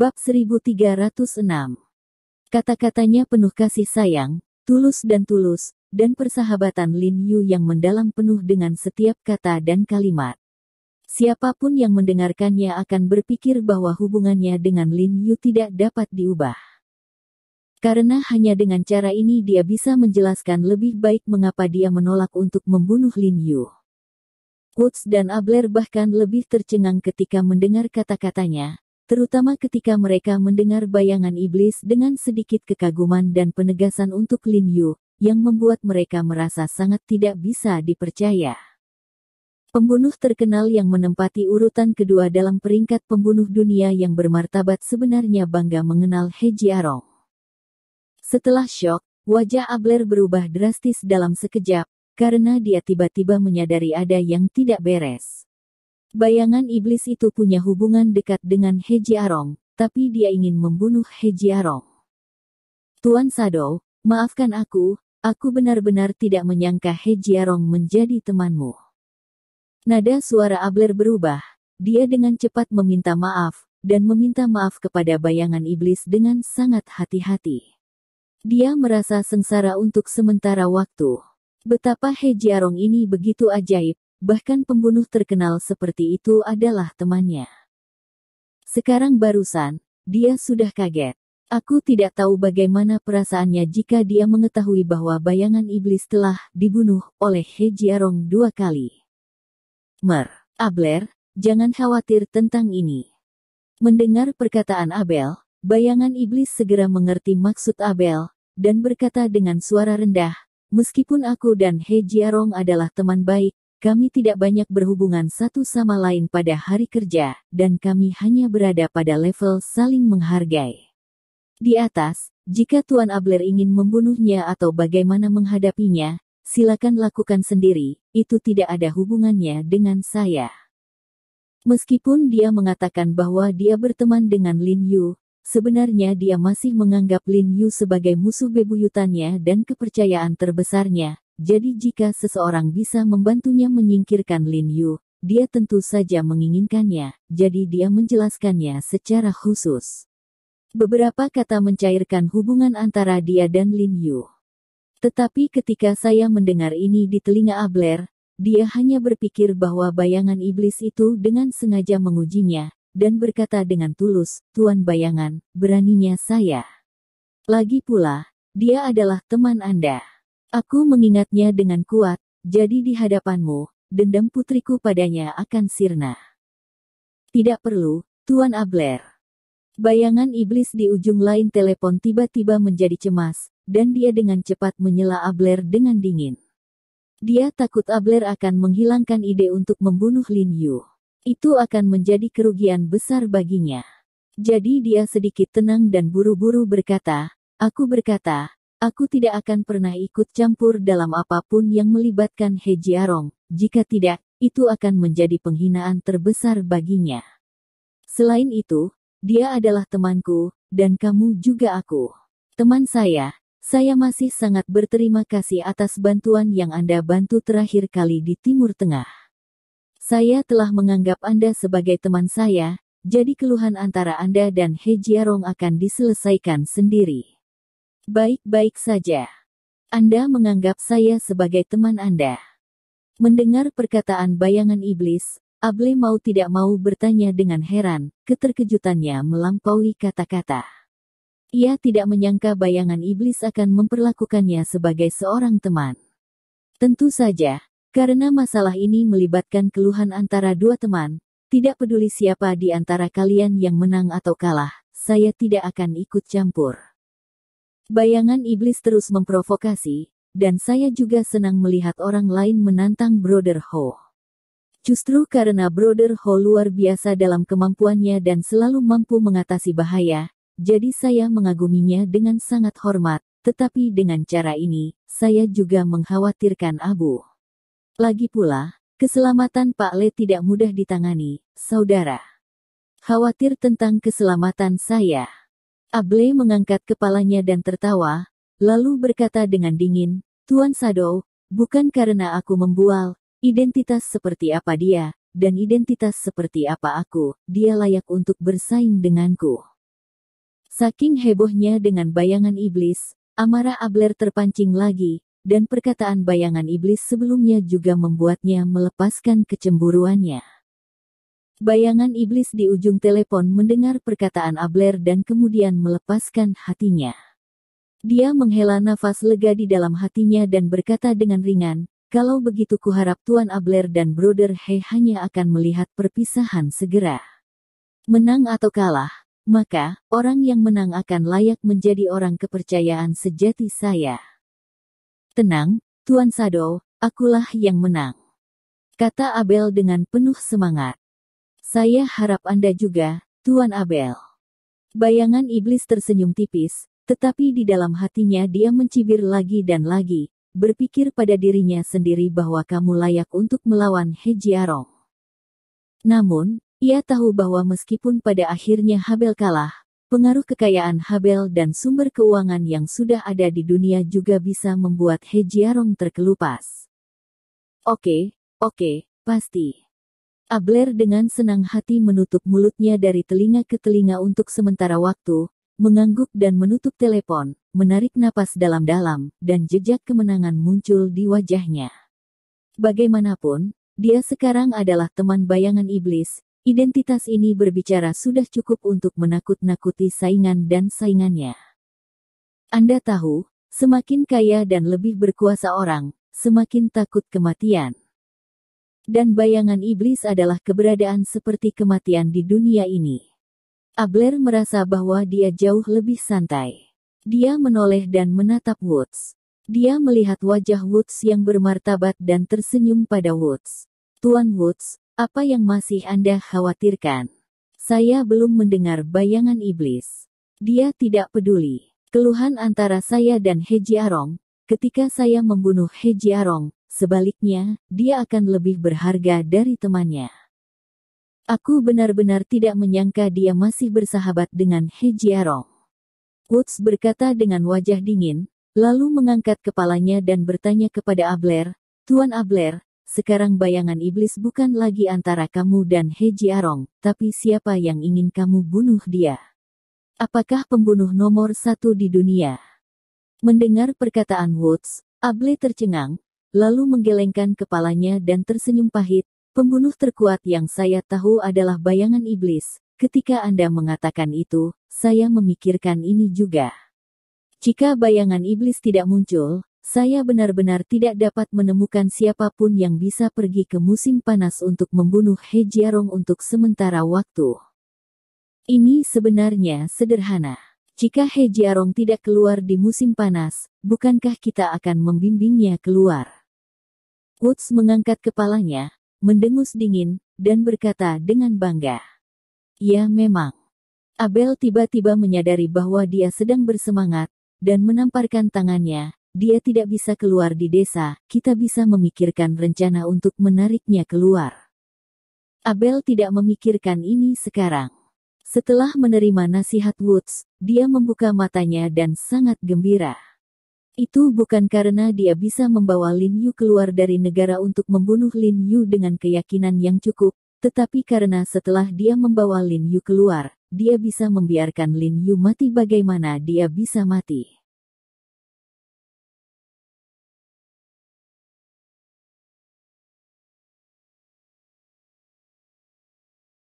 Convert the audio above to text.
Bab 1306. Kata-katanya penuh kasih sayang, tulus, dan persahabatan Lin Yu yang mendalam penuh dengan setiap kata dan kalimat. Siapapun yang mendengarkannya akan berpikir bahwa hubungannya dengan Lin Yu tidak dapat diubah. Karena hanya dengan cara ini dia bisa menjelaskan lebih baik mengapa dia menolak untuk membunuh Lin Yu. Woods dan Abler bahkan lebih tercengang ketika mendengar kata-katanya, terutama ketika mereka mendengar bayangan iblis dengan sedikit kekaguman dan penegasan untuk Lin Yu, yang membuat mereka merasa sangat tidak bisa dipercaya. Pembunuh terkenal yang menempati urutan kedua dalam peringkat pembunuh dunia yang bermartabat sebenarnya bangga mengenal He Jiarong. Setelah syok, wajah Abler berubah drastis dalam sekejap, karena dia tiba-tiba menyadari ada yang tidak beres. Bayangan iblis itu punya hubungan dekat dengan He Jiarong, tapi dia ingin membunuh He Jiarong. Tuan Shadow, maafkan aku benar-benar tidak menyangka He Jiarong menjadi temanmu. Nada suara Abler berubah, dia dengan cepat meminta maaf, dan meminta maaf kepada bayangan iblis dengan sangat hati-hati. Dia merasa sengsara untuk sementara waktu. Betapa He Jiarong ini begitu ajaib. Bahkan pembunuh terkenal seperti itu adalah temannya. Sekarang barusan, dia sudah kaget. Aku tidak tahu bagaimana perasaannya jika dia mengetahui bahwa bayangan iblis telah dibunuh oleh He Jiarong 2 kali. Abler, jangan khawatir tentang ini. Mendengar perkataan Abel, bayangan iblis segera mengerti maksud Abel, dan berkata dengan suara rendah, meskipun aku dan He Jiarong adalah teman baik, kami tidak banyak berhubungan satu sama lain pada hari kerja, dan kami hanya berada pada level saling menghargai. Di atas, jika Tuan Abler ingin membunuhnya atau bagaimana menghadapinya, silakan lakukan sendiri, itu tidak ada hubungannya dengan saya. Meskipun dia mengatakan bahwa dia berteman dengan Lin Yu, sebenarnya dia masih menganggap Lin Yu sebagai musuh bebuyutannya dan kepercayaan terbesarnya. Jadi jika seseorang bisa membantunya menyingkirkan Lin Yu, dia tentu saja menginginkannya, jadi dia menjelaskannya secara khusus. Beberapa kata mencairkan hubungan antara dia dan Lin Yu. Tetapi ketika saya mendengar ini di telinga Abler, dia hanya berpikir bahwa bayangan iblis itu dengan sengaja mengujinya, dan berkata dengan tulus, Tuan Bayangan, beraninya saya. Lagi pula, dia adalah teman Anda. Aku mengingatnya dengan kuat, jadi di hadapanmu, dendam putriku padanya akan sirna. Tidak perlu, Tuan Abler. Bayangan iblis di ujung lain telepon tiba-tiba menjadi cemas, dan dia dengan cepat menyela Abler dengan dingin. Dia takut Abler akan menghilangkan ide untuk membunuh Lin Yu. Itu akan menjadi kerugian besar baginya. Jadi dia sedikit tenang dan buru-buru berkata, Aku tidak akan pernah ikut campur dalam apapun yang melibatkan He Jiarong, jika tidak, itu akan menjadi penghinaan terbesar baginya. Selain itu, dia adalah temanku, dan kamu juga aku. Teman saya masih sangat berterima kasih atas bantuan yang Anda bantu terakhir kali di Timur Tengah. Saya telah menganggap Anda sebagai teman saya, jadi keluhan antara Anda dan He Jiarong akan diselesaikan sendiri. Baik-baik saja. Anda menganggap saya sebagai teman Anda. Mendengar perkataan bayangan iblis, Abler mau tidak mau bertanya dengan heran, keterkejutannya melampaui kata-kata. Ia tidak menyangka bayangan iblis akan memperlakukannya sebagai seorang teman. Tentu saja, karena masalah ini melibatkan keluhan antara dua teman, tidak peduli siapa di antara kalian yang menang atau kalah, saya tidak akan ikut campur. Bayangan iblis terus memprovokasi, dan saya juga senang melihat orang lain menantang Brother Ho. Justru karena Brother Ho luar biasa dalam kemampuannya dan selalu mampu mengatasi bahaya, jadi saya mengaguminya dengan sangat hormat, tetapi dengan cara ini, saya juga mengkhawatirkan Abu. Lagi pula, keselamatan Pak Le tidak mudah ditangani, saudara. Khawatir tentang keselamatan saya. Abler mengangkat kepalanya dan tertawa, lalu berkata dengan dingin, Tuan Shadow, bukan karena aku membual, identitas seperti apa dia, dan identitas seperti apa aku, dia layak untuk bersaing denganku. Saking hebohnya dengan bayangan iblis, amarah Abler terpancing lagi, dan perkataan bayangan iblis sebelumnya juga membuatnya melepaskan kecemburuannya. Bayangan iblis di ujung telepon mendengar perkataan Abler dan kemudian melepaskan hatinya. Dia menghela nafas lega di dalam hatinya dan berkata dengan ringan, "Kalau begitu kuharap Tuan Abler dan Brother He hanya akan melihat perpisahan segera. Menang atau kalah, maka orang yang menang akan layak menjadi orang kepercayaan sejati saya." "Tenang, Tuan Sado, akulah yang menang," kata Abel dengan penuh semangat. "Saya harap Anda juga, Tuan Abel." Bayangan iblis tersenyum tipis, tetapi di dalam hatinya dia mencibir lagi dan lagi, berpikir pada dirinya sendiri bahwa kamu layak untuk melawan He Jiarong. Namun, ia tahu bahwa meskipun pada akhirnya Habel kalah, pengaruh kekayaan Habel dan sumber keuangan yang sudah ada di dunia juga bisa membuat He Jiarong terkelupas. Oke, pasti." Abler dengan senang hati menutup mulutnya dari telinga ke telinga untuk sementara waktu, mengangguk dan menutup telepon, menarik napas dalam-dalam, dan jejak kemenangan muncul di wajahnya. Bagaimanapun, dia sekarang adalah teman bayangan iblis. Identitas ini berbicara sudah cukup untuk menakut-nakuti saingan dan saingannya. Anda tahu, semakin kaya dan lebih berkuasa orang, semakin takut kematian. Dan bayangan iblis adalah keberadaan seperti kematian di dunia ini. Abler merasa bahwa dia jauh lebih santai. Dia menoleh dan menatap Woods. Dia melihat wajah Woods yang bermartabat dan tersenyum pada Woods. "Tuan Woods, apa yang masih Anda khawatirkan? Saya belum mendengar bayangan iblis. Dia tidak peduli keluhan antara saya dan He Jiarong. Ketika saya membunuh He Jiarong, sebaliknya, dia akan lebih berharga dari temannya. Aku benar-benar tidak menyangka dia masih bersahabat dengan He Jiarong." Woods berkata dengan wajah dingin, lalu mengangkat kepalanya dan bertanya kepada Abler, "Tuan Abler, sekarang bayangan iblis bukan lagi antara kamu dan He Jiarong, tapi siapa yang ingin kamu bunuh dia? Apakah pembunuh nomor 1 di dunia?" Mendengar perkataan Woods, Abler tercengang, lalu menggelengkan kepalanya dan tersenyum pahit. "Pembunuh terkuat yang saya tahu adalah bayangan iblis. Ketika Anda mengatakan itu, saya memikirkan ini juga. Jika bayangan iblis tidak muncul, saya benar-benar tidak dapat menemukan siapapun yang bisa pergi ke musim panas untuk membunuh He Jiarong untuk sementara waktu. Ini sebenarnya sederhana. Jika He Jiarong tidak keluar di musim panas, bukankah kita akan membimbingnya keluar?" Woods mengangkat kepalanya, mendengus dingin, dan berkata dengan bangga, "Ya memang." Abel tiba-tiba menyadari bahwa dia sedang bersemangat, dan menamparkan tangannya. "Dia tidak bisa keluar di desa, kita bisa memikirkan rencana untuk menariknya keluar." Abel tidak memikirkan ini sekarang. Setelah menerima nasihat Woods, dia membuka matanya dan sangat gembira. Itu bukan karena dia bisa membawa Lin Yu keluar dari negara untuk membunuh Lin Yu dengan keyakinan yang cukup, tetapi karena setelah dia membawa Lin Yu keluar, dia bisa membiarkan Lin Yu mati bagaimana dia bisa mati.